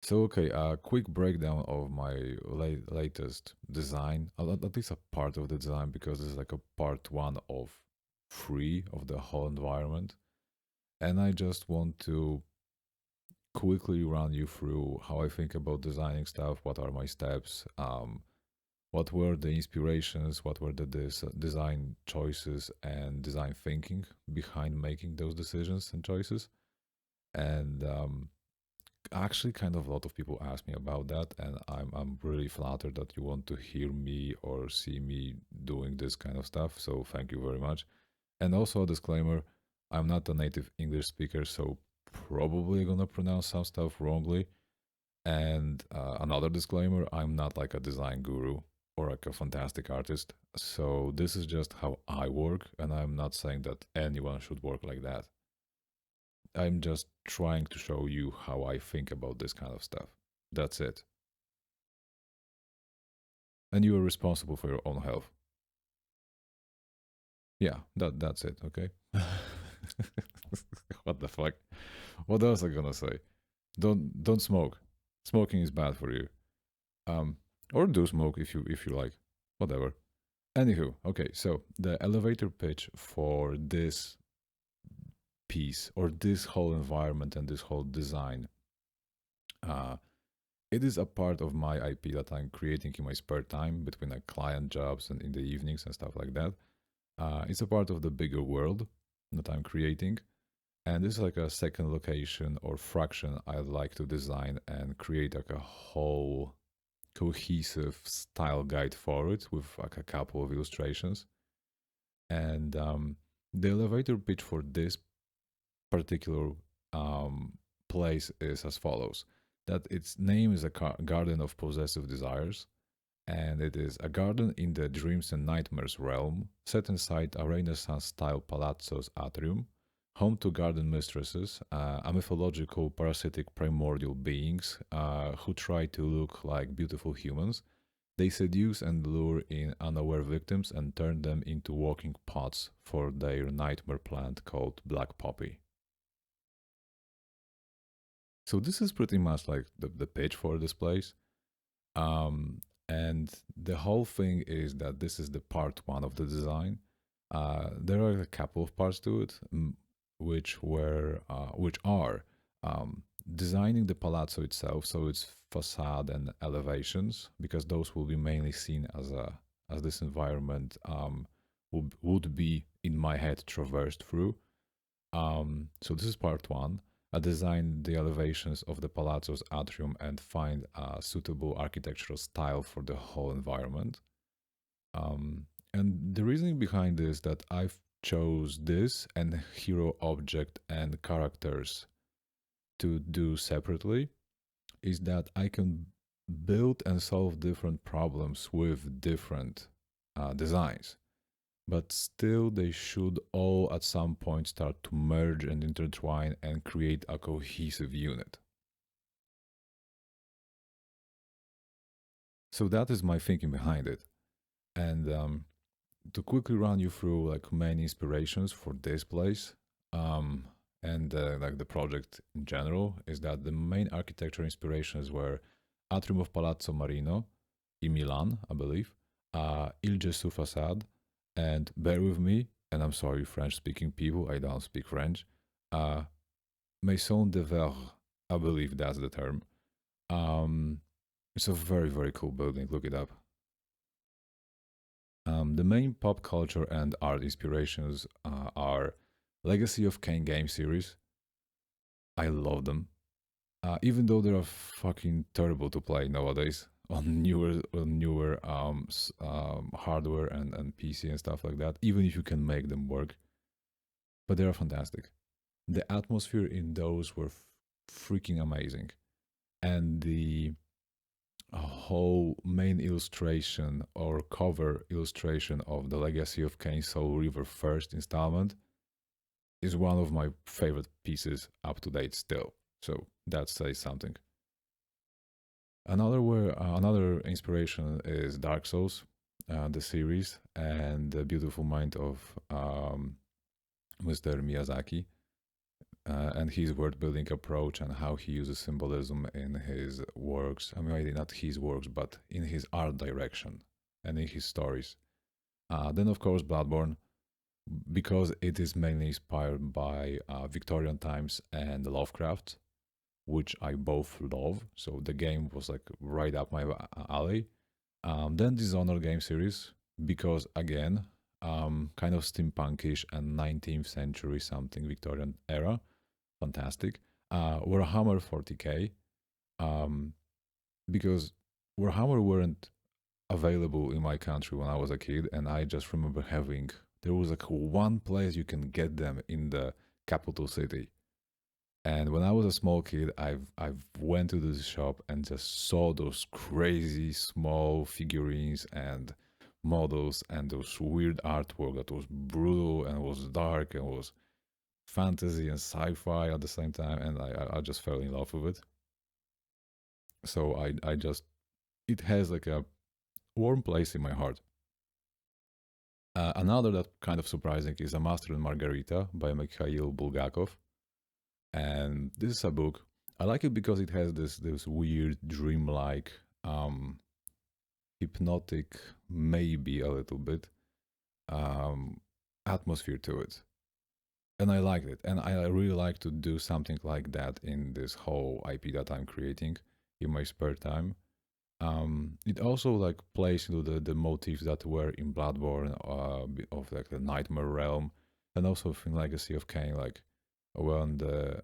So, okay, a quick breakdown of my latest design, at least a part of the design, because this is like a part one of three of the whole environment. And I just want to quickly run you through how I think about designing stuff, what are my steps, what were the inspirations, what were the design choices and design thinking behind making those decisions and choices. And actually, kind of a lot of people ask me about that, and I'm really flattered that you want to hear me or see me doing this kind of stuff. So thank you very much. And also a disclaimer: I'm not a native English speaker, so probably gonna pronounce some stuff wrongly. And another disclaimer: I'm not like a design guru or like a fantastic artist. So this is just how I work, and I'm not saying that anyone should work like that. I'm just trying to show you how I think about this kind of stuff. That's it. And you are responsible for your own health. Yeah, that's it, okay? What the fuck? What else am I gonna say? Don't smoke. Smoking is bad for you. Um or do smoke if you like. Whatever. Anywho, okay, so the elevator pitch for this piece or this whole environment and this whole design it is a part of my IP that I'm creating in my spare time between like client jobs and in the evenings and stuff like that. It's a part of the bigger world that I'm creating. And this is like a second location or fraction I'd like to design and create like a whole cohesive style guide for it with like a couple of illustrations. And the elevator pitch for this particular place is as follows: that its name is a garden of possessive desires, and it is a garden in the dreams and nightmares realm, set inside a Renaissance-style palazzo's atrium, home to garden mistresses, a mythological parasitic primordial beings who try to look like beautiful humans. They seduce and lure in unaware victims and turn them into walking pots for their nightmare plant called Black Poppy. So this is pretty much like the pitch for this place. And the whole thing is that this is the part one of the design. There are a couple of parts to it, which are designing the palazzo itself, so its facade and elevations, because those will be mainly seen as this environment would be in my head traversed through. So this is part one. I designed the elevations of the palazzo's atrium and find a suitable architectural style for the whole environment. And the reasoning behind this is that I've chose this and hero object and characters to do separately is that I can build and solve different problems with different designs. But still, they should all at some point start to merge and intertwine and create a cohesive unit. So that is my thinking behind it. And to quickly run you through like main inspirations for this place and like the project in general is that the main architecture inspirations were Atrium of Palazzo Marino in Milan, I believe, Il Gesù Facade, and bear with me, and I'm sorry, French-speaking people, I don't speak French, Maison de Verre, I believe that's the term. It's a very, very cool building, look it up. The main pop culture and art inspirations are Legacy of Kain game series. I love them. Even though they are fucking terrible to play nowadays on newer hardware and PC and stuff like that, even if you can make them work. But they are fantastic. The atmosphere in those were freaking amazing. And the whole main illustration or cover illustration of the Legacy of Kain Soul River first installment is one of my favorite pieces up to date still. So that says something. Another inspiration is Dark Souls, the series, and the beautiful mind of Mr. Miyazaki. and his word building approach and how he uses symbolism in his works. I mean, maybe not his works, but in his art direction and in his stories. Then, of course, Bloodborne, because it is mainly inspired by Victorian times and Lovecraft, which I both love. So the game was like right up my alley. Then Dishonored game series, because again, kind of steampunkish and 19th century something Victorian era, fantastic. Warhammer 40k, um, because Warhammer weren't available in my country when I was a kid, and I just remember having there was like one place you can get them in the capital city. And when I was a small kid, I've went to this shop and just saw those crazy small figurines and models and those weird artwork that was brutal and was dark and was fantasy and sci-fi at the same time, and I just fell in love with it. So I just it has like a warm place in my heart. Another that kind of surprising is A Master and Margarita by Mikhail Bulgakov, and this is a book. I like it because it has this weird dreamlike, hypnotic, maybe a little bit um, atmosphere to it, and I liked it. And I really like to do something like that in this whole IP that I'm creating in my spare time. It also like plays into the motifs that were in Bloodborne, of like the Nightmare realm, and also in Legacy of Kain, like when the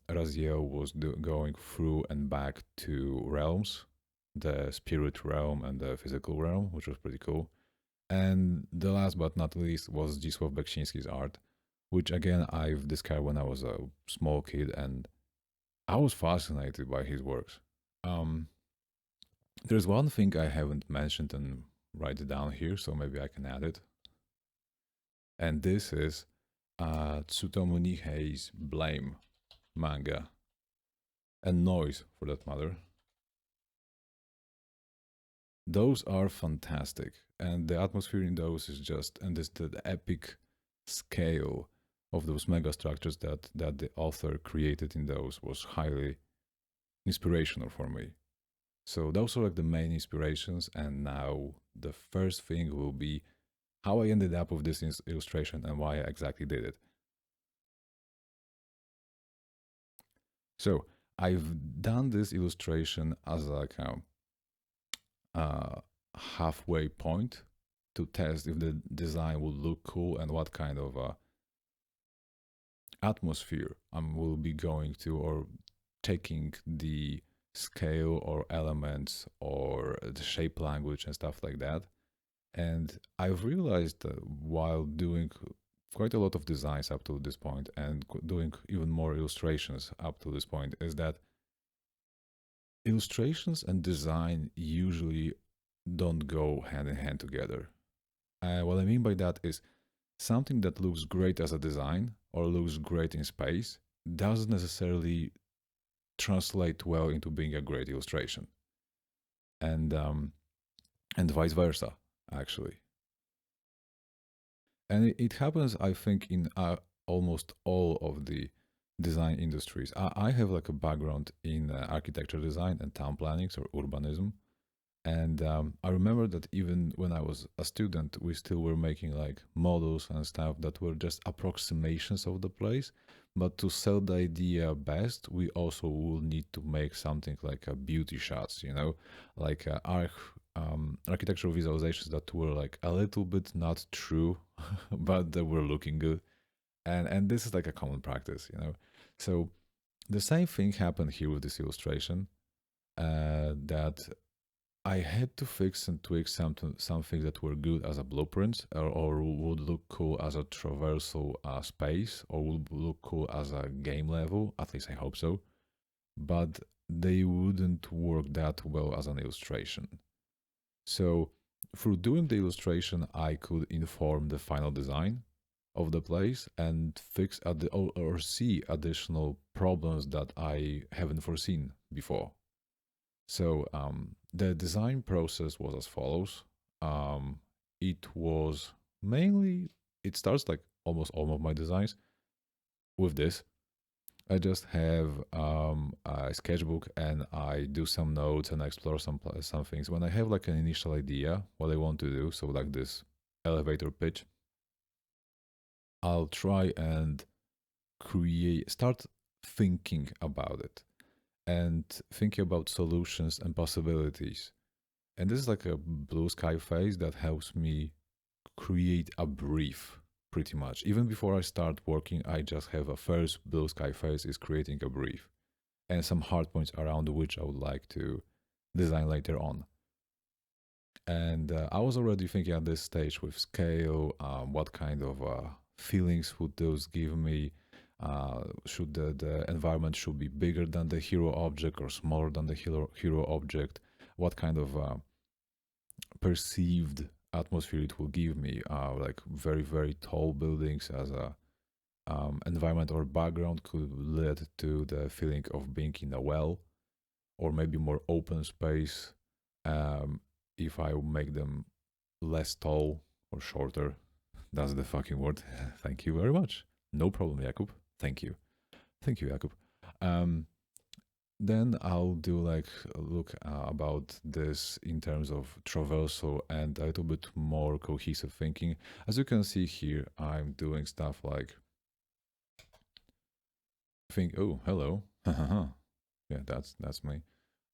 Raziel was going through and back to realms, the spirit realm and the physical realm, which was pretty cool. And the last but not least was Zdzisław Beksiński's art, which again I've discovered when I was a small kid, and I was fascinated by his works. Um, there's one thing I haven't mentioned and write it down here, so maybe I can add it. And this is Tsutomu Nihei's Blame manga, and Noise for that matter. Those are fantastic, and the atmosphere in those is just, and this the epic scale of those mega structures that the author created in those was highly inspirational for me. So those are like the main inspirations, and now the first thing will be how I ended up with this illustration and why I exactly did it. So I've done this illustration as like a halfway point to test if the design will look cool and what kind of atmosphere I will be going to, or taking the scale or elements or the shape language and stuff like that. And I've realized that while doing quite a lot of designs up to this point and doing even more illustrations up to this point, is that illustrations and design usually don't go hand in hand together. What I mean by that is something that looks great as a design or looks great in space doesn't necessarily translate well into being a great illustration, and vice versa, actually. And it happens, I think, in almost all of the design industries. I have like a background in architecture design and town planning or urbanism, and I remember that even when I was a student, we still were making like models and stuff that were just approximations of the place. But to sell the idea best, we also will need to make something like a beauty shots, like architectural visualizations that were like a little bit not true, but they were looking good. And this is like a common practice. So the same thing happened here with this illustration, that I had to fix and tweak something that were good as a blueprint, or would look cool as a traversal space, or would look cool as a game level. At least I hope so. But they wouldn't work that well as an illustration. So through doing the illustration, I could inform the final design of the place and fix or see additional problems that I haven't foreseen before. So the design process was as follows. It was mainly, it starts like almost all of my designs with this. I just have a sketchbook and I do some notes and I explore some things. When I have like an initial idea what I want to do, so like this elevator pitch, I'll try and start thinking about it and thinking about solutions and possibilities. And this is like a blue sky phase that helps me create a brief pretty much. Even before I start working, I just have a first blue sky phase is creating a brief and some hard points around which I would like to design later on. And I was already thinking at this stage with scale, what kind of feelings would those give me? Should the environment should be bigger than the hero object or smaller than the hero object? What kind of perceived atmosphere it will give me? Like very tall buildings as a environment or background could lead to the feeling of being in a well, or maybe more open space. Um, if I make them less tall or shorter, that's the fucking word. Thank you very much. No problem, Jakub. Thank you. Thank you, Jakub. Um, then I'll do like a look about this in terms of traversal and a little bit more cohesive thinking. As you can see here, I'm doing stuff like think. Oh, hello. Yeah, that's me.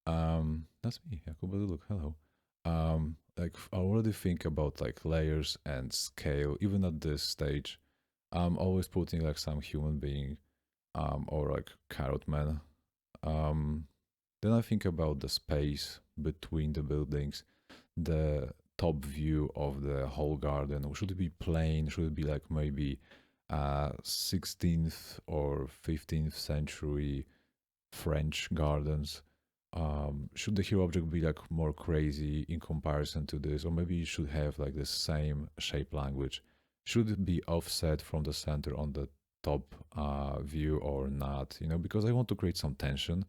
That's me, Jakub. Look, hello. Like I already think about like layers and scale. Even at this stage, I'm always putting like some human being, or like carrot man. Um, then I think about the space between the buildings, the top view of the whole garden. Should it be plain? Should it be like maybe 16th or 15th century French gardens? Should the hero object be like more crazy in comparison to this, or maybe it should have like the same shape language? Should it be offset from the center on the top view or not? You know, because I want to create some tension,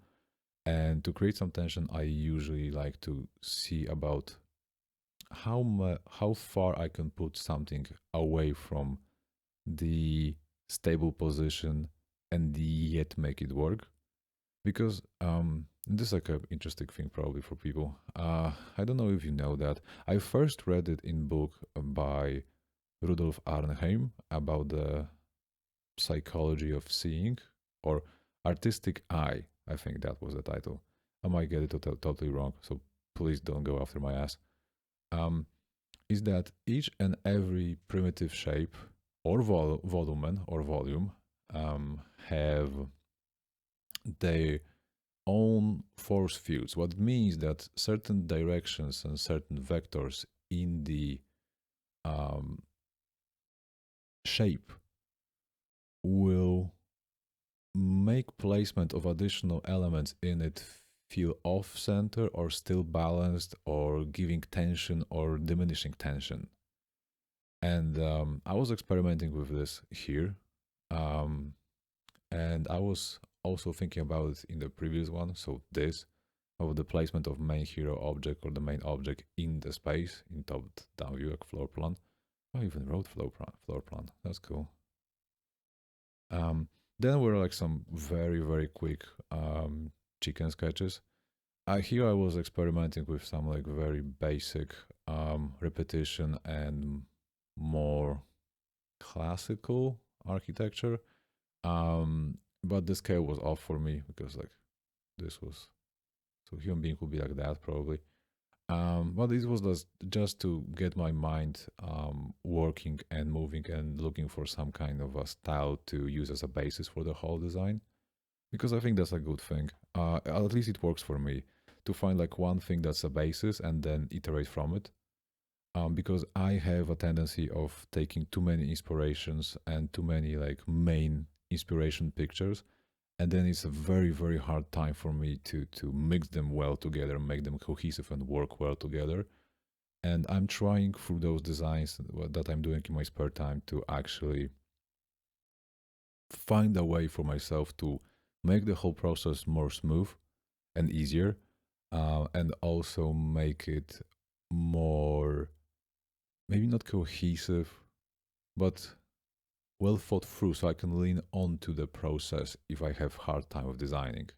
and to create some tension, I usually like to see about how far I can put something away from the stable position and yet make it work, because this is like an interesting thing probably for people. I don't know if you know that I first read it in book by Rudolf Arnheim about the psychology of seeing, or artistic eye. I think that was the title. I might get it totally wrong, so please don't go after my ass. um, is that each and every primitive shape or volumen or volume have their own force fields. What means that certain directions and certain vectors in the um, shape will make placement of additional elements in it feel off center or still balanced or giving tension or diminishing tension. And I was experimenting with this here. Um, and I was also thinking about it in the previous one. So this of the placement of main hero object or the main object in the space in top down view, like floor plan. I even wrote floor plan. That's cool. Then were like some very quick chicken sketches. Here I was experimenting with some like very basic repetition and more classical architecture. But the scale was off for me because like this was, so human being would be like that probably. But this was just to get my mind working and moving and looking for some kind of a style to use as a basis for the whole design, because I think that's a good thing. At least it works for me to find like one thing that's a basis and then iterate from it. Because I have a tendency of taking too many inspirations and too many like main inspiration pictures, and then it's a very hard time for me to mix them well together, make them cohesive and work well together. And I'm trying through those designs that I'm doing in my spare time to actually find a way for myself to make the whole process more smooth and easier, and also make it more, maybe not cohesive, but well thought through, so I can lean onto the process if I have hard time with designing.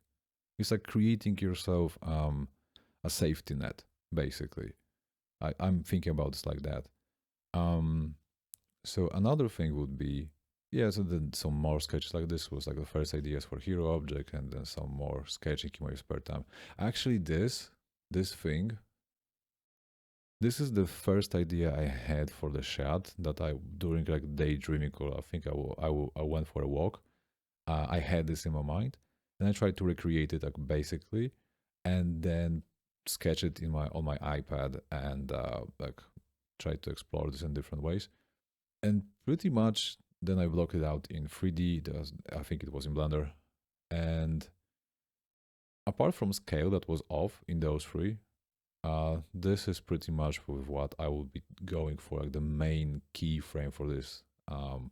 It's like creating yourself a safety net, basically. I'm thinking about this like that. Um, so another thing would be, yeah, so then some more sketches like this was like the first ideas for hero object, and then some more sketching in my spare time. Actually, this thing, this is the first idea I had for the shot that I during like daydreaming, or I think I went for a walk. I had this in my mind, and I tried to recreate it like basically, and then sketch it in my on my iPad, and like try to explore this in different ways. And pretty much then I blocked it out in 3D. I think it was in Blender, and apart from scale that was off in those three, this is pretty much with what I will be going for, like the main keyframe for this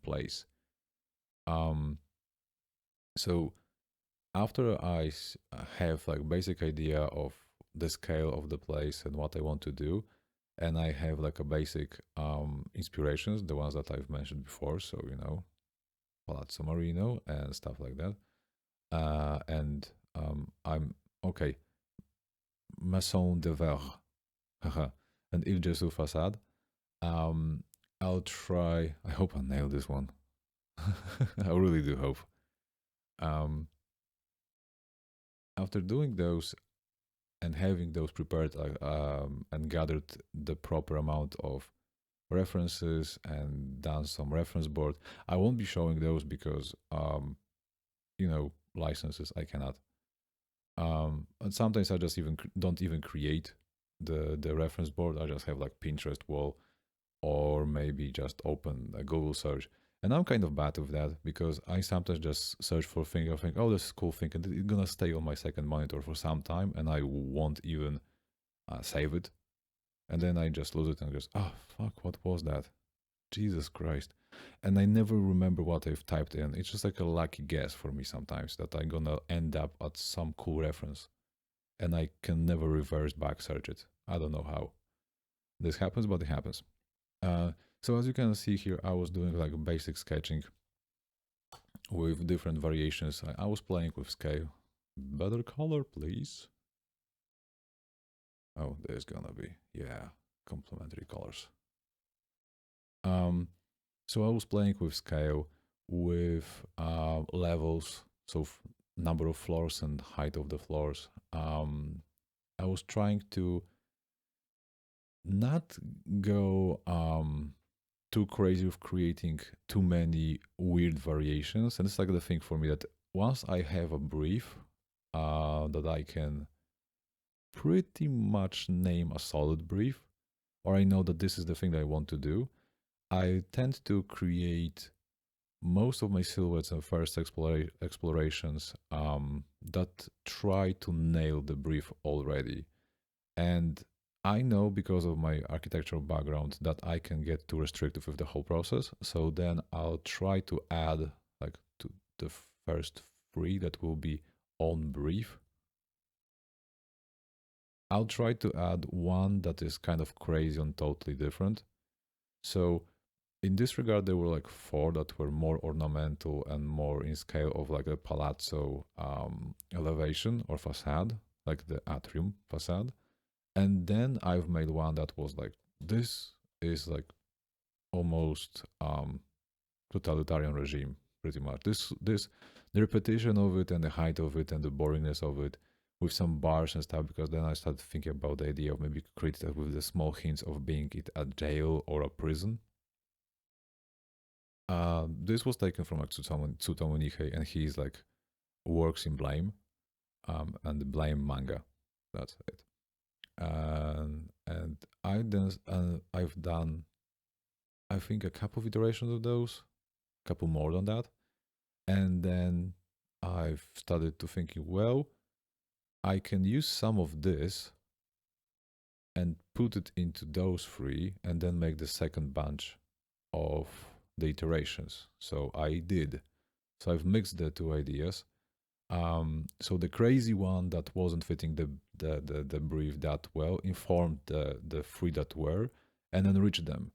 place. Um, so after have like basic idea of the scale of the place and what I want to do, and I have like a basic inspirations, the ones that I've mentioned before. So Palazzo Marino and stuff like that. And I'm okay. Maison de Verre, and Il Gesù Facade. Um, I'll try. I hope I nail this one. I really do hope. Um, After doing those and having those prepared and gathered the proper amount of references and done some reference board, I won't be showing those because licenses I cannot. And sometimes I just even don't even create the reference board. I just have like Pinterest wall, or maybe just open a Google search. And I'm kind of bad with that because I sometimes just search for a thing. I think, oh, this is a cool thing, and it's gonna stay on my second monitor for some time, and I won't even save it. And then I just lose it and just, oh fuck, what was that? Jesus Christ. And I never remember what I've typed in. It's just like a lucky guess for me sometimes that I'm gonna end up at some cool reference, and I can never reverse back search it. I don't know how this happens, but it happens. So as you can see here, I was doing like basic sketching with different variations. I was playing with scale. Better color, please. Oh, there's gonna be, yeah, complementary colors. So I was playing with scale, with levels, so number of floors and height of the floors. I was trying to not go too crazy with creating too many weird variations. And it's like the thing for me that once I have a brief that I can pretty much name a solid brief, or I know that this is the thing that I want to do, I tend to create most of my silhouettes and first explorations that try to nail the brief already. And I know because of my architectural background that I can get too restrictive with the whole process. So then I'll try to add like to the first three that will be on brief. I'll try to add one that is kind of crazy and totally different. So in this regard, there were like four that were more ornamental and more in scale of like a palazzo elevation or facade, like the atrium facade. And then I've made one that was like, this is like almost totalitarian regime, pretty much. This the repetition of it and the height of it and the boringness of it with some bars and stuff, because then I started thinking about the idea of maybe create that with the small hints of being it a jail or a prison. This was taken from like Tsutomu Nihei, and he's like works in Blame, and the Blame manga. That's it. And I've done, I think, a couple of iterations of those, a couple more than that, and then I've started to thinking, well, I can use some of this and put it into those three, and then make the second bunch of the iterations. So I did. So I've mixed the two ideas. So the crazy one that wasn't fitting the brief that well informed the three that were, and enriched them.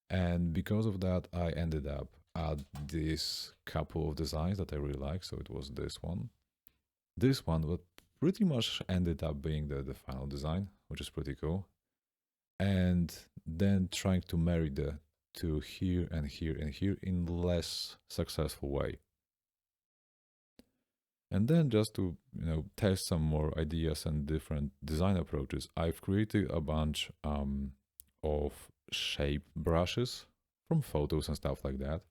And because of that, I ended up add this couple of designs that I really like. So it was this one, but pretty much ended up being the final design, which is pretty cool. And then trying to marry the two here and here and here in less successful way. And then just to test some more ideas and different design approaches, I've created a bunch of shape brushes from photos and stuff like that.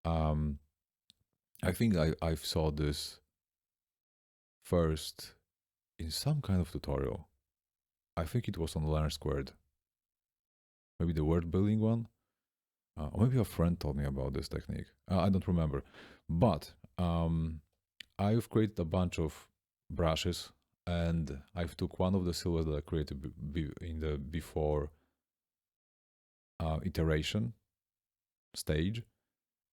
I think I saw this first in some kind of tutorial. I think it was on Learn Squared. Maybe the word building one. Or maybe a friend told me about this technique. I don't remember. But I've created a bunch of brushes, and I've took one of the silhouettes that I created in the before iteration stage,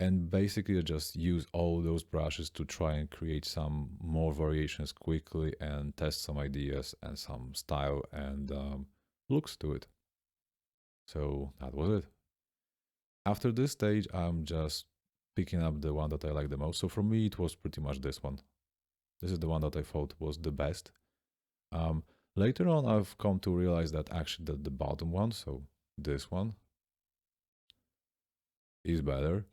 and basically I just use all those brushes to try and create some more variations quickly and test some ideas and some style and looks to it. So that was it. After this stage, I'm just picking up the one that I like the most. So for me, it was pretty much this one. This is the one that I thought was the best. Later on, I've come to realize that actually the bottom one, so this one, is better.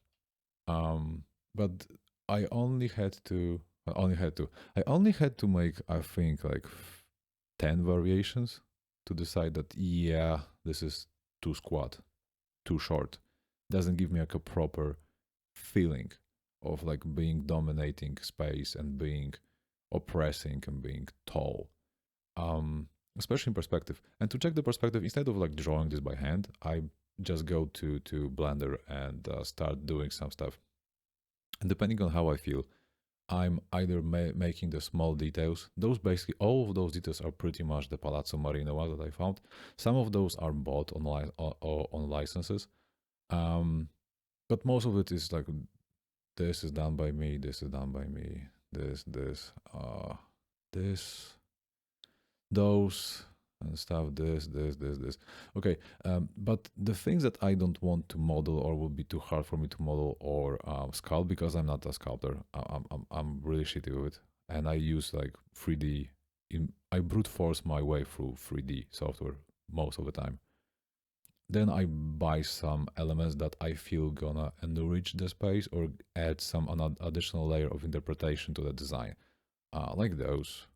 But I only had to, I only had to make, I think, like 10 variations to decide that, yeah, this is too squat, too short. Doesn't give me like a proper feeling of like being dominating space and being oppressing and being tall. Especially in perspective. And to check the perspective, instead of like drawing this by hand, I just go to Blender and start doing some stuff. And depending on how I feel, I'm either making the small details. Those basically, all of those details are pretty much the Palazzo Marino ones that I found. Some of those are bought on licenses. But most of it is like, this is done by me, this is done by me, this, those, and stuff, this. Okay, but the things that I don't want to model or would be too hard for me to model or sculpt, because I'm not a sculptor, I'm really shitty with it, and I use like 3D. I brute force my way through 3D software most of the time. Then I buy some elements that I feel gonna enrich the space or add some additional layer of interpretation to the design, like those,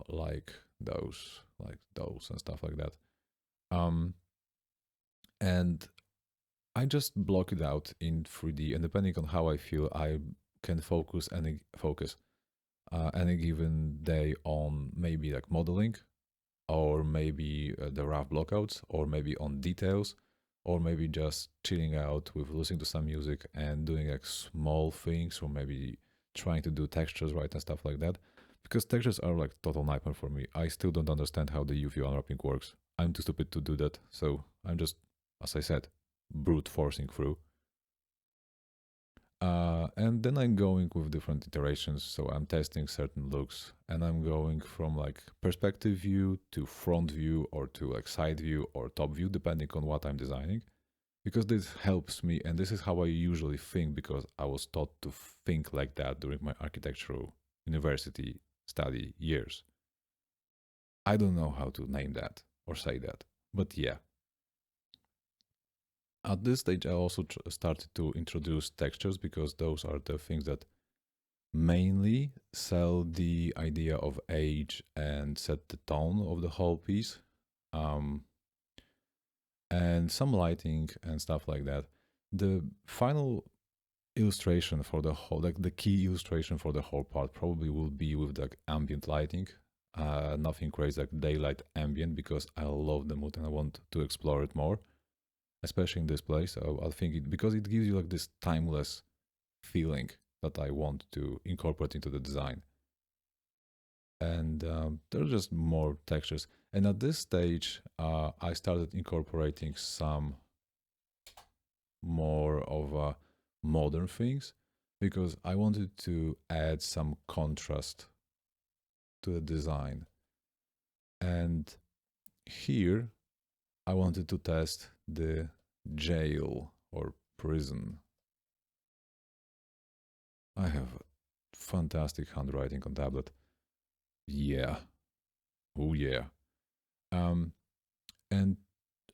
like those, and stuff like that. And I just block it out in 3D, and depending on how I feel, I can focus any given day on maybe like modeling, or maybe the rough blockouts, or maybe on details, or maybe just chilling out with listening to some music and doing like small things, or maybe trying to do textures right and stuff like that. Because textures are like total nightmare for me. I still don't understand how the UV unwrapping works. I'm too stupid to do that, so I'm just, as I said, brute forcing through. And then I'm going with different iterations. So I'm testing certain looks, and I'm going from like perspective view to front view, or to like side view or top view, depending on what I'm designing. Because this helps me, and this is how I usually think, because I was taught to think like that during my architectural university study years. I don't know how to name that or say that, but yeah. At this stage, I also started to introduce textures, because those are the things that mainly sell the idea of age and set the tone of the whole piece. And some lighting and stuff like that. The final illustration for the whole, like the key illustration for the whole part, probably will be with the ambient lighting. Nothing crazy like daylight ambient, because I love the mood and I want to explore it more, especially in this place. So I think because it gives you like this timeless feeling that I want to incorporate into the design. And there's just more textures. And at this stage, I started incorporating some more of modern things, because I wanted to add some contrast to the design. And here I wanted to test the jail or prison I have fantastic handwriting on tablet. Yeah. Oh yeah. Um, and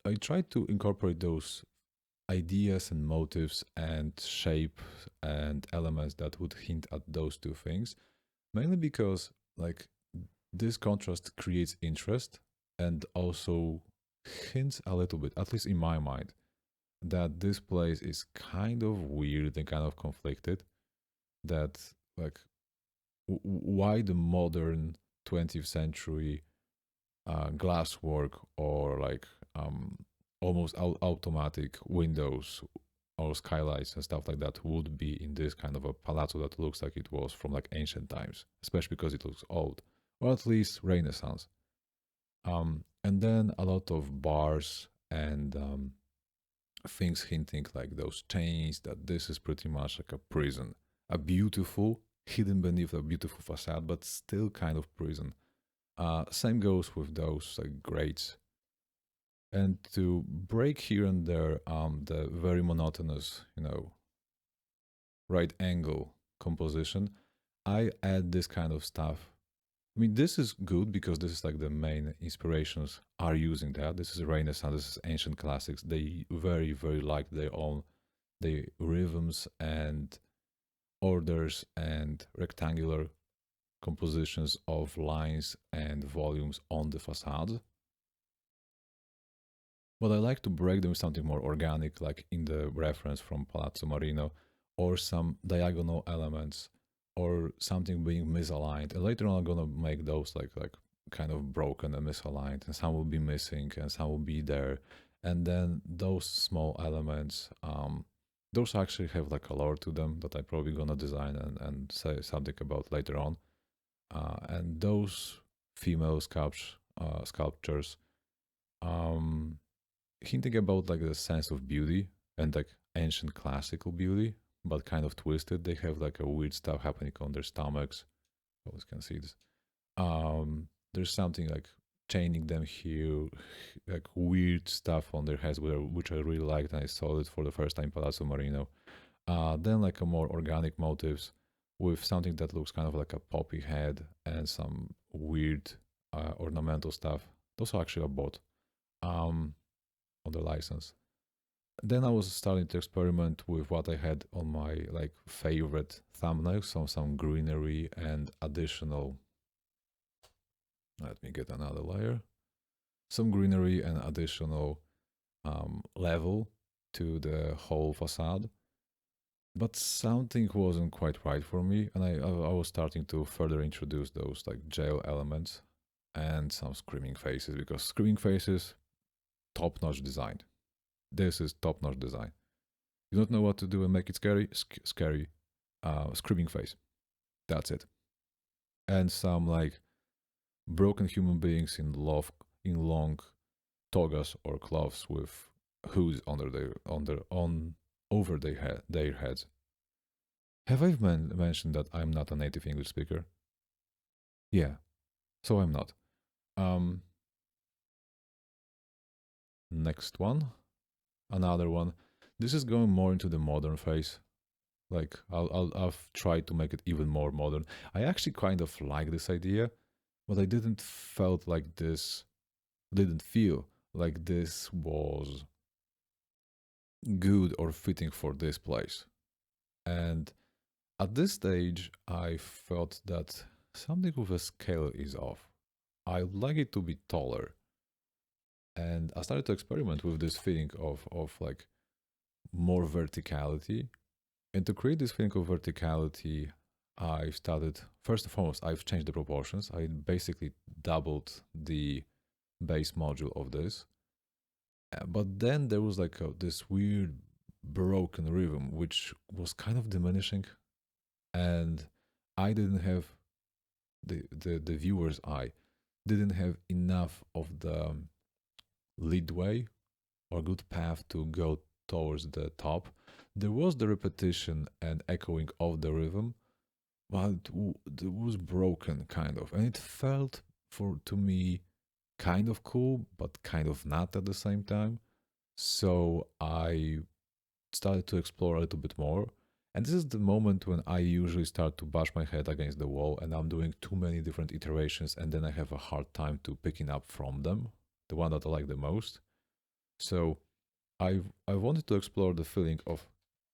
I tried to incorporate those ideas and motives and shape and elements that would hint at those two things, mainly because like this contrast creates interest and also hints a little bit, at least in my mind, that this place is kind of weird and kind of conflicted. That like why the modern 20th century glasswork or like almost automatic windows or skylights and stuff like that would be in this kind of a palazzo that looks like it was from like ancient times, especially because it looks old, or at least Renaissance. And then a lot of bars and things hinting like those chains that this is pretty much like a prison, a beautiful hidden beneath a beautiful facade, but still kind of prison. Same goes with those like grates. And to break here and there the very monotonous, right angle composition, I add this kind of stuff. I mean, this is good because this is like the main inspirations are using that. This is Renaissance, this is ancient classics. They very, very like their own, the rhythms and orders and rectangular compositions of lines and volumes on the facades. But I like to break them with something more organic, like in the reference from Palazzo Marino, or some diagonal elements, or something being misaligned. And later on, I'm gonna make those like kind of broken and misaligned, and some will be missing, and some will be there. And then those small elements, those actually have like a lore to them that I probably gonna design and say something about later on. And those female sculptures, um, hinting about like the sense of beauty and like ancient classical beauty, but kind of twisted. They have like a weird stuff happening on their stomachs. You always can see this. There's something like chaining them here, like weird stuff on their heads, which I really liked, and I saw it for the first time in Palazzo Marino. Then like a more organic motives with something that looks kind of like a poppy head and some weird ornamental stuff. Those are actually a bot. Um, on the license. Then I was starting to experiment with what I had on my like favorite thumbnails, some greenery and additional. Let me get another layer. Some greenery and additional level to the whole facade. But something wasn't quite right for me, and I was starting to further introduce those like jail elements and some screaming faces, because screaming faces, top notch design. This is top notch design. You don't know what to do and make it scary? Scary. Screaming face. That's it. And some like broken human beings in long togas or cloths with hoods under on over their heads. Have I mentioned that I'm not a native English speaker? Yeah, so I'm not. Um, Next one, another one. This is going more into the modern phase. Like I've tried to make it even more modern. I actually kind of like this idea, but I didn't feel like this was good or fitting for this place. And at this stage, I felt that something with a scale is off. I would like it to be taller. And I started to experiment with this feeling of like more verticality. And to create this feeling of verticality, I started, first and foremost, I've changed the proportions. I basically doubled the base module of this. But then there was like this weird broken rhythm, which was kind of diminishing. And I didn't have the viewer's eye, didn't have enough of the leadway or good path to go towards the top. There was the repetition and echoing of the rhythm, but it was broken kind of, and it felt for to me kind of cool, but kind of not at the same time. So I started to explore a little bit more, And this is the moment when I usually start to bash my head against the wall and I'm doing too many different iterations and then I have a hard time to picking up from them, the one that I like the most. So I wanted to explore the feeling of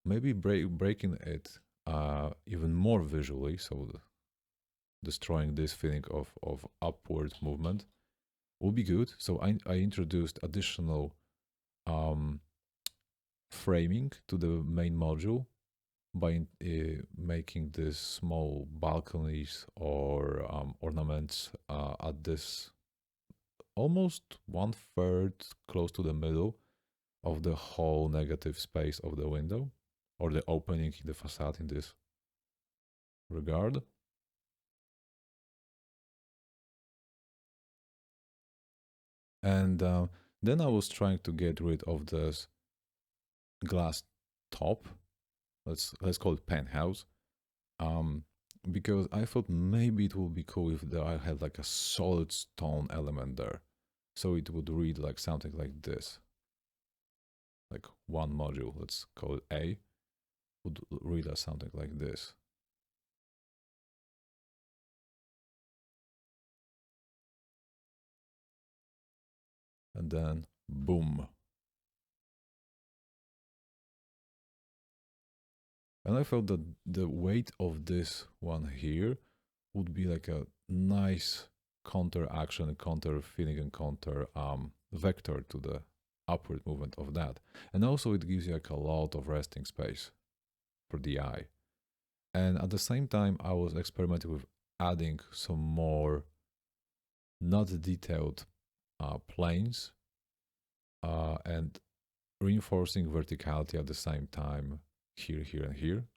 maybe breaking it even more visually, so destroying this feeling of upward movement would be good. So I introduced additional um, framing to the main module by making these small balconies or ornaments at this almost 1/3 close to the middle of the whole negative space of the window or the opening in the facade in this regard. And then I was trying to get rid of this glass top. Let's call it penthouse. Um, because I thought maybe it would be cool if I had like a solid stone element there. So it would read like something like this. Like one module, let's call it A, would read as something like this. And then boom. And I felt that the weight of this one here would be like a nice counter action, counter feeling, and counter vector to the upward movement of that. And also it gives you like a lot of resting space for the eye. And at the same time, I was experimenting with adding some more not detailed planes and reinforcing verticality at the same time here, here, and here.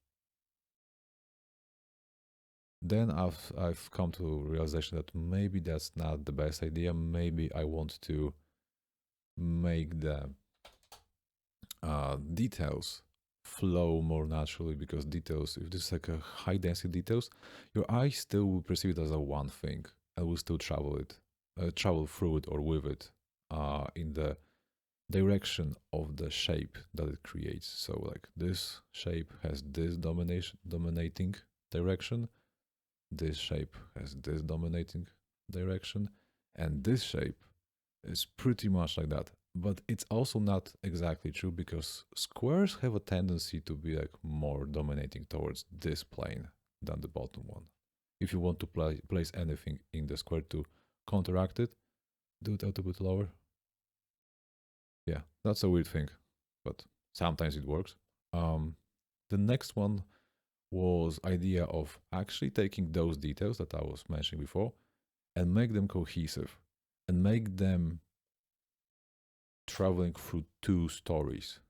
Then I've come to realization that maybe that's not the best idea. Maybe I want to make the details flow more naturally, because details, if this is like a high density details, your eye still will perceive it as a one thing and will still travel through it or with it in the direction of the shape that it creates. So like this shape has this dominating direction, this shape has this dominating direction, and this shape is pretty much like that. But it's also not exactly true, because squares have a tendency to be like more dominating towards this plane than the bottom one. If you want to place anything in the square to counteract it, do it a little bit lower. Yeah, that's a weird thing, but sometimes it works. The next one was idea of actually taking those details that I was mentioning before and make them cohesive and make them traveling through 2 stories.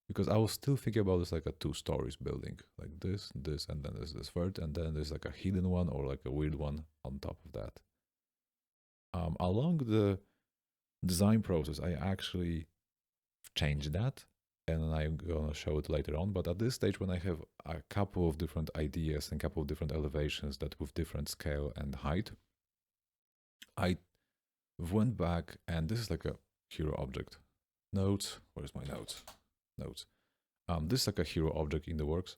Because I was still thinking about this like a 2 stories building, like this, and then there's this third, and then there's like a hidden one or like a weird one on top of that. Along the design process, I actually changed that, and I'm gonna show it later on. But at this stage, when I have a couple of different ideas and a couple of different elevations that with different scale and height, I went back, and this is like a hero object. Notes, where's my notes? Notes. This is like a hero object in the works.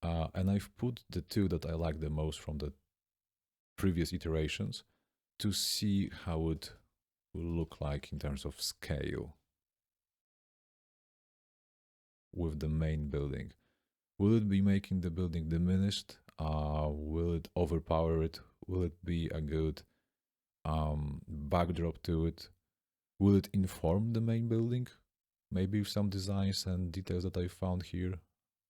And I've put the 2 that I like the most from the previous iterations to see how it will look like in terms of scale with the main building. Will it be making the building diminished? Will it overpower it? Will it be a good backdrop to it? Will it inform the main building? Maybe some designs and details that I found here.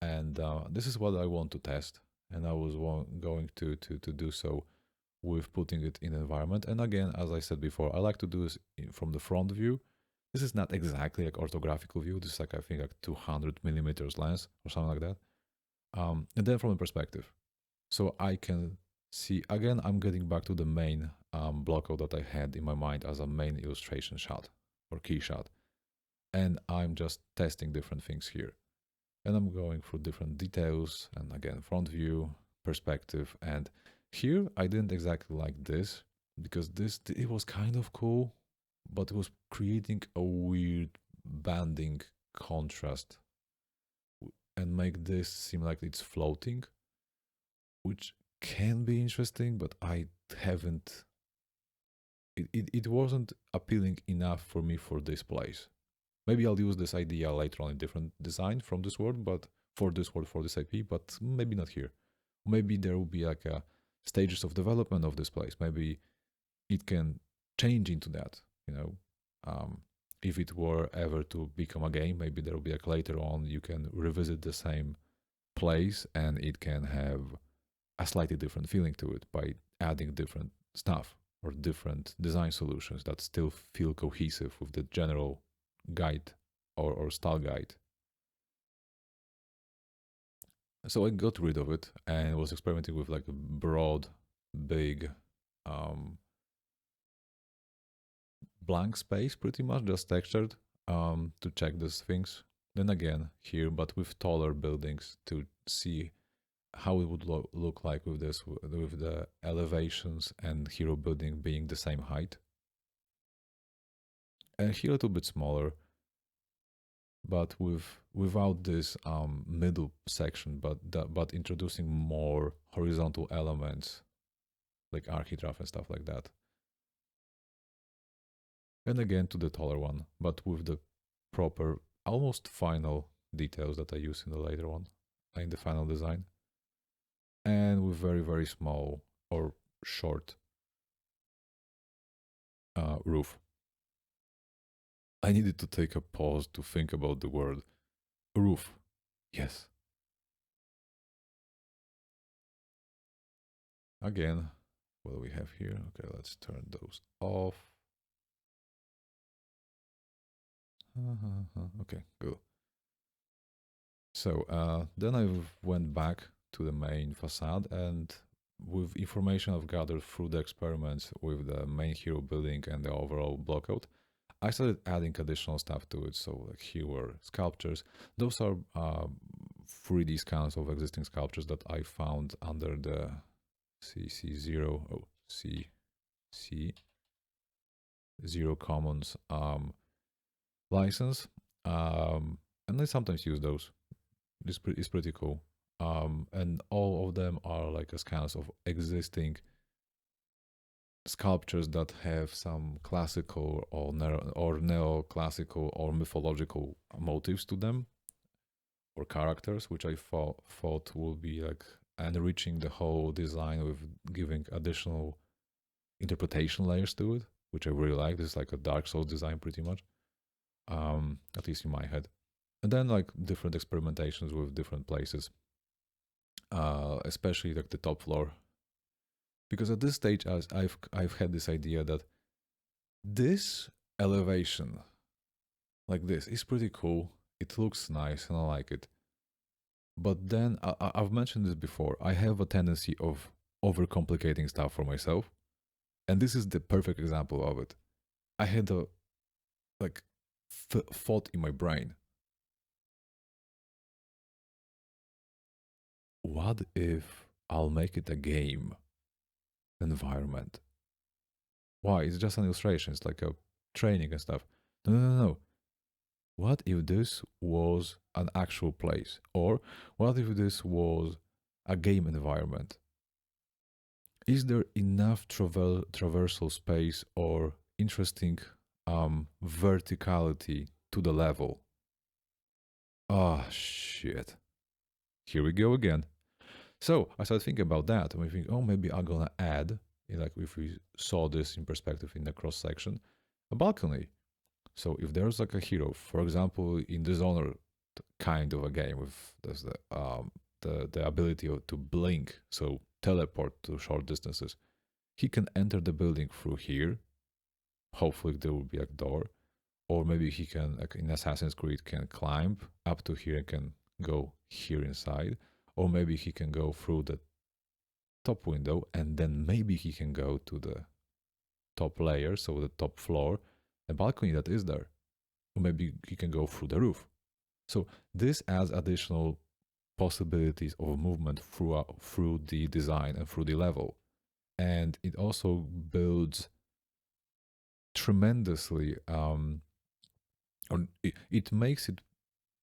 And this is what I want to test. And I was going to do so with putting it in environment. And again, as I said before, I like to do this from the front view. This is not exactly like orthographical view. This is like, I think, like 200 millimeters lens or something like that. And then from the perspective. So I can see, again, I'm getting back to the main block that I had in my mind as a main illustration shot or key shot. And I'm just testing different things here. And I'm going through different details, and again, front view, perspective. And here I didn't exactly like this, because it was kind of cool, but it was creating a weird banding contrast. and make this seem like it's floating, which can be interesting, but I haven't. It wasn't appealing enough for me for this place. Maybe I'll use this idea later on in different design from this world, but for this world, for this IP, but maybe not here. Maybe there will be like a stages of development of this place. Maybe it can change into that, you know. If it were ever to become a game, maybe there will be like later on you can revisit the same place and it can have a slightly different feeling to it by adding different stuff or different design solutions that still feel cohesive with the general guide or style guide. So I got rid of it and was experimenting with like a broad, big, um, blank space, pretty much just textured, to check these things. Then again here, but with taller buildings to see how it would look like with this, with the elevations and hero building being the same height. And here a little bit smaller, but without this middle section, but introducing more horizontal elements like architrave and stuff like that. And again to the taller one, but with the proper, almost final details that I use in the later one, in the final design. And with very, very small or short roof. I needed to take a pause to think about the word roof. Yes. Again, what do we have here? Okay, let's turn those off. Okay, good. So then I went back to the main facade, and with information I've gathered through the experiments with the main hero building and the overall blockout, I started adding additional stuff to it. So like here were sculptures. Those are 3D scans of existing sculptures that I found under the CC0 Commons license, and I sometimes use those. It's pretty cool. And all of them are like a scans of existing sculptures that have some classical or neoclassical or mythological motives to them or characters, which I thought would be like enriching the whole design with giving additional interpretation layers to it, which I really like. This is like a Dark Souls design pretty much, at least in my head. And then like different experimentations with different places, especially like the top floor, because at this stage I've had this idea that this elevation like this is pretty cool. It looks nice and I like it. But then I've mentioned this before. I have a tendency of overcomplicating stuff for myself, and this is the perfect example of it. I had a like thought in my brain. What if I'll make it a game environment? Why? It's just an illustration. It's like a training and stuff. No. What if this was an actual place? Or what if this was a game environment? Is there enough traversal space or interesting verticality to the level? Ah, shit. Here we go again. So I started thinking about that, and we think, oh, maybe I'm gonna add, like if we saw this in perspective in the cross section, a balcony. So if there's like a hero, for example, in Dishonored kind of a game with there's the ability to blink, so teleport to short distances, he can enter the building through here. Hopefully there will be a door, or maybe he can, like in Assassin's Creed, can climb up to here and can go here inside, or maybe he can go through the top window and then maybe he can go to the top layer, so the top floor, the balcony that is there, or maybe he can go through the roof. So this adds additional possibilities of movement through the design and through the level, and it also builds tremendously, or it makes it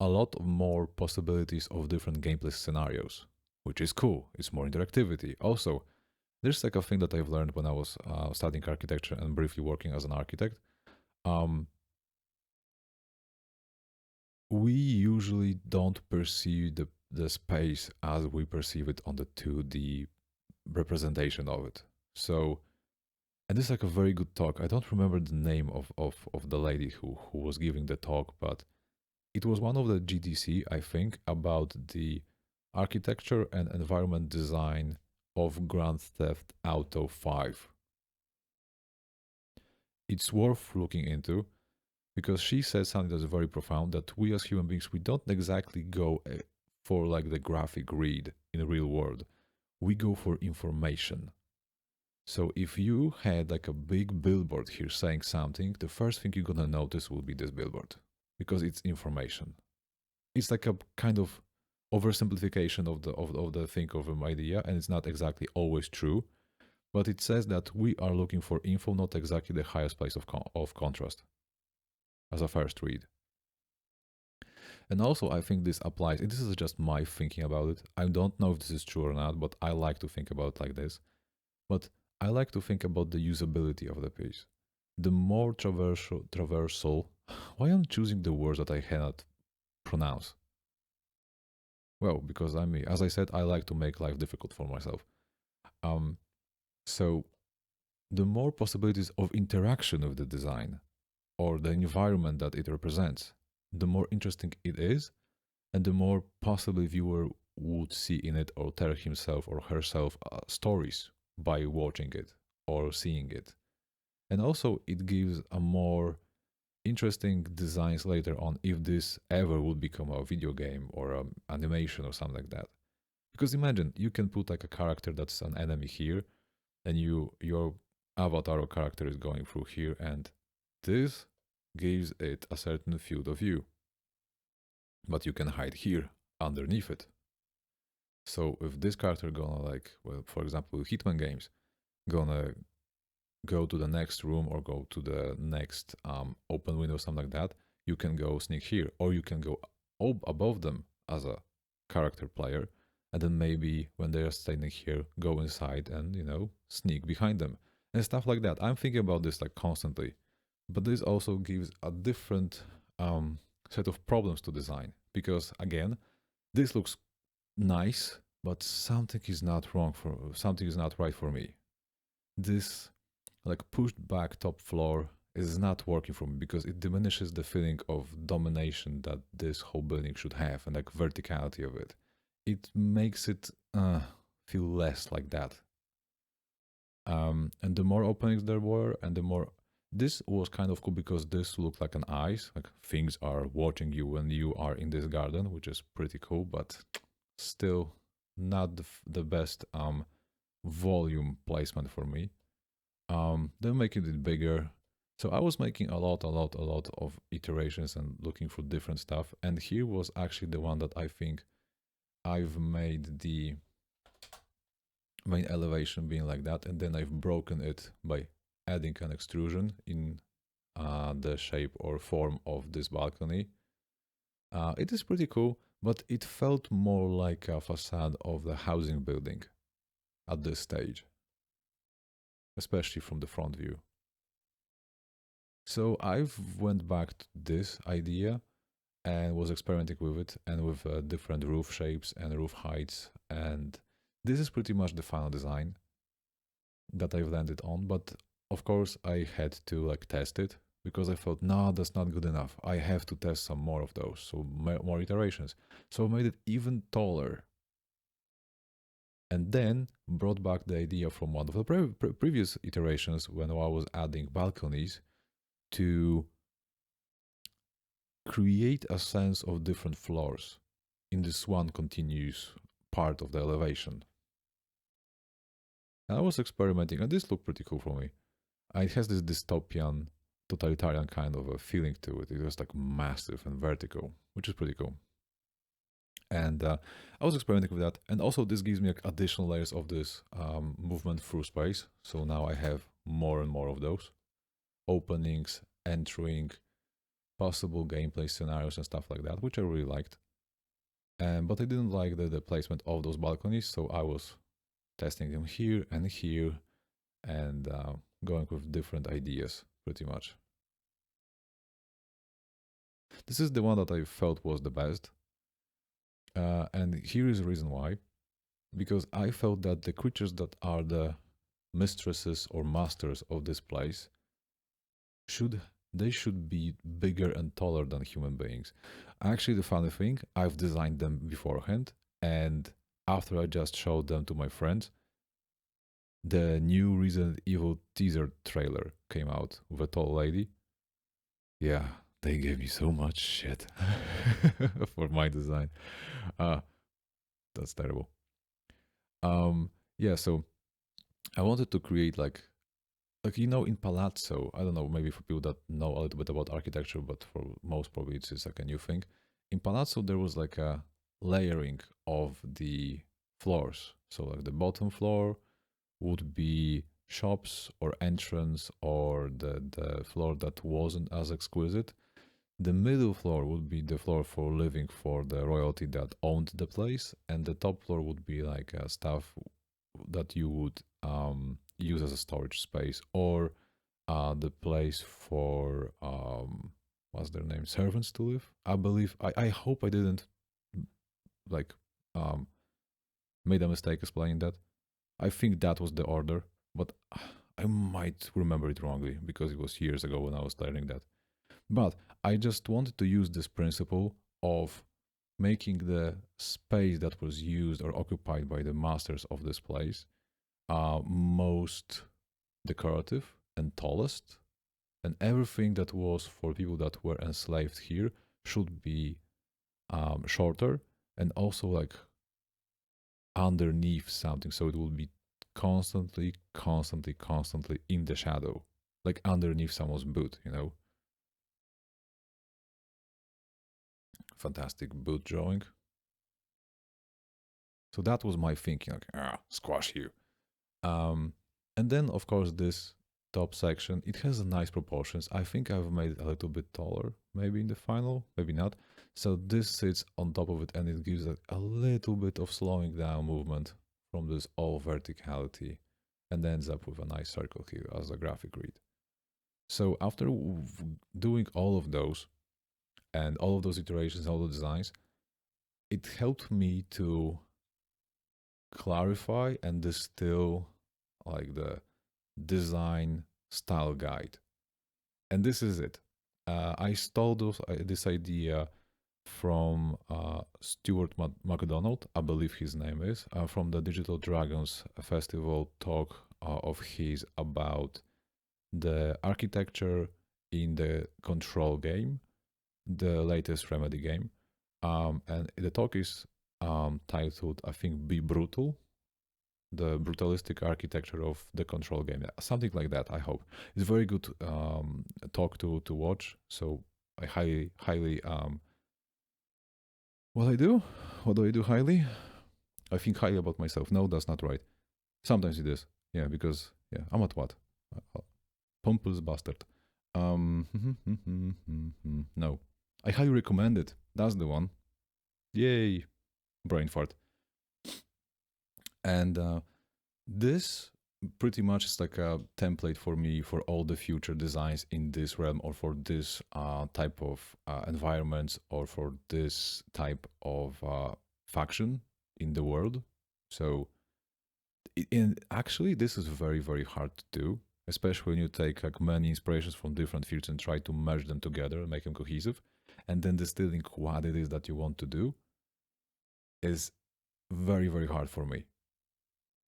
a lot more possibilities of different gameplay scenarios, which is cool. It's more interactivity. Also, there's like a thing that I've learned when I was studying architecture and briefly working as an architect. Um, we usually don't perceive the space as we perceive it on the 2D representation of it. So, and this is like a very good talk. I don't remember the name of the lady who was giving the talk, but it was one of the GDC, I think, about the architecture and environment design of Grand Theft Auto 5. It's worth looking into because she said something that's very profound, that we as human beings, we don't exactly go for like the graphic read in the real world. We go for information. So if you had like a big billboard here saying something, the first thing you're gonna notice will be this billboard because it's information. It's like a kind of oversimplification of the think of an idea, and it's not exactly always true. But it says that we are looking for info, not exactly the highest place of contrast as a first read. And also, I think this applies, and this is just my thinking about it. I don't know if this is true or not, but I like to think about it like this. But I like to think about the usability of the piece. The more traversal, why am I choosing the words that I cannot pronounce? Well, because I'm me. As I said, I like to make life difficult for myself. Um, so the more possibilities of interaction with the design or the environment that it represents, the more interesting it is, and the more possibly viewer would see in it or tell himself or herself stories by watching it or seeing it. And also, it gives a more interesting designs later on if this ever would become a video game or an animation or something like that. Because imagine you can put like a character that's an enemy here, and your avatar or character is going through here, and this gives it a certain field of view. But you can hide here underneath it. So if this character gonna like, well, for example, Hitman games, gonna go to the next room or go to the next open window, something like that, you can go sneak here, or you can go above them as a character player, and then maybe when they are standing here, go inside and sneak behind them and stuff like that. I'm thinking about this like constantly, but this also gives a different set of problems to design because again, this looks nice, but something is not right for me. This like pushed back top floor is not working for me because it diminishes the feeling of domination that this whole building should have and like verticality of it. It makes it feel less like that. And the more openings there were, and the more this was kind of cool because this looked like an eyes, like things are watching you when you are in this garden, which is pretty cool, but still not the best volume placement for me. Then making it bigger. So I was making a lot of iterations and looking for different stuff. And here was actually the one that I think I've made the main elevation being like that. And then I've broken it by adding an extrusion in the shape or form of this balcony. It is pretty cool, but it felt more like a facade of the housing building at this stage, especially from the front view. So I've went back to this idea and was experimenting with it and with different roof shapes and roof heights, and this is pretty much the final design that I've landed on. But of course I had to like test it because I thought, no, that's not good enough. I have to test some more of those, so more iterations. So I made it even taller, and then brought back the idea from one of the previous iterations when I was adding balconies to create a sense of different floors in this one continuous part of the elevation. And I was experimenting, and this looked pretty cool for me. It has this dystopian, totalitarian kind of a feeling to it. It was like massive and vertical, which is pretty cool. And I was experimenting with that. And also this gives me like additional layers of this movement through space. So now I have more and more of those openings, entering, possible gameplay scenarios and stuff like that, which I really liked. But I didn't like the placement of those balconies, so I was testing them here and going with different ideas pretty much. This is the one that I felt was the best. And here is the reason why. Because I felt that the creatures that are the mistresses or masters of this place should be bigger and taller than human beings. Actually, the funny thing, I've designed them beforehand, and after I just showed them to my friends, the new Resident Evil teaser trailer came out with a tall lady. Yeah, they gave me so much shit for my design. Uh, that's terrible. Yeah, so I wanted to create like in Palazzo, I don't know, maybe for people that know a little bit about architecture, but for most probably it's just like a new thing. In Palazzo, there was like a layering of the floors. So like the bottom floor would be shops or entrance or the floor that wasn't as exquisite. The middle floor would be the floor for living for the royalty that owned the place, and the top floor would be like stuff that you would use as a storage space or the place for what's their name, servants to live. I believe I hope I didn't like um, made a mistake explaining that. I think that was the order, but I might remember it wrongly because it was years ago when I was learning that. But I just wanted to use this principle of making the space that was used or occupied by the masters of this place most decorative and tallest, and everything that was for people that were enslaved here should be shorter and also like underneath something, so it will be constantly in the shadow, like underneath someone's boot, you know. Fantastic boot drawing. So that was my thinking, like squash you. Um, and then of course this top section, it has nice proportions. I think I've made it a little bit taller, maybe in the final, maybe not. So this sits on top of it and it gives a little bit of slowing down movement from this all verticality and ends up with a nice circle here as a graphic read. So after doing all of those and all of those iterations, all the designs, it helped me to clarify and distill like the design style guide. And this is it. I stole this idea from Stuart Macdonald, I believe his name is, from the Digital Dragons Festival talk of his about the architecture in the Control game, the latest Remedy game. And the talk is titled, I think, Be Brutal, the brutalistic architecture of the Control game, something like that. I hope it's a very good talk to watch. So I highly what I do? What do I do highly? I think highly about myself. No, that's not right. Sometimes it is. Yeah, because yeah, I'm at what? Pompous bastard. No, I highly recommend it. That's the one. Yay, brain fart. And this pretty much is like a template for me for all the future designs in this realm or for this type of environments or for this type of faction in the world. So actually this is very hard to do, especially when you take like many inspirations from different fields and try to merge them together and make them cohesive, and then distilling what it is that you want to do is very hard for me.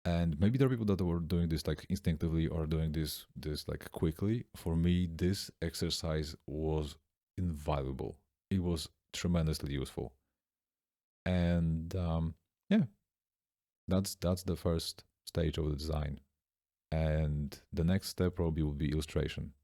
And maybe there are people that were doing this like instinctively or doing this like quickly. For me, this exercise was invaluable. It was tremendously useful. And yeah, that's the first stage of the design. And the next step probably will be illustration.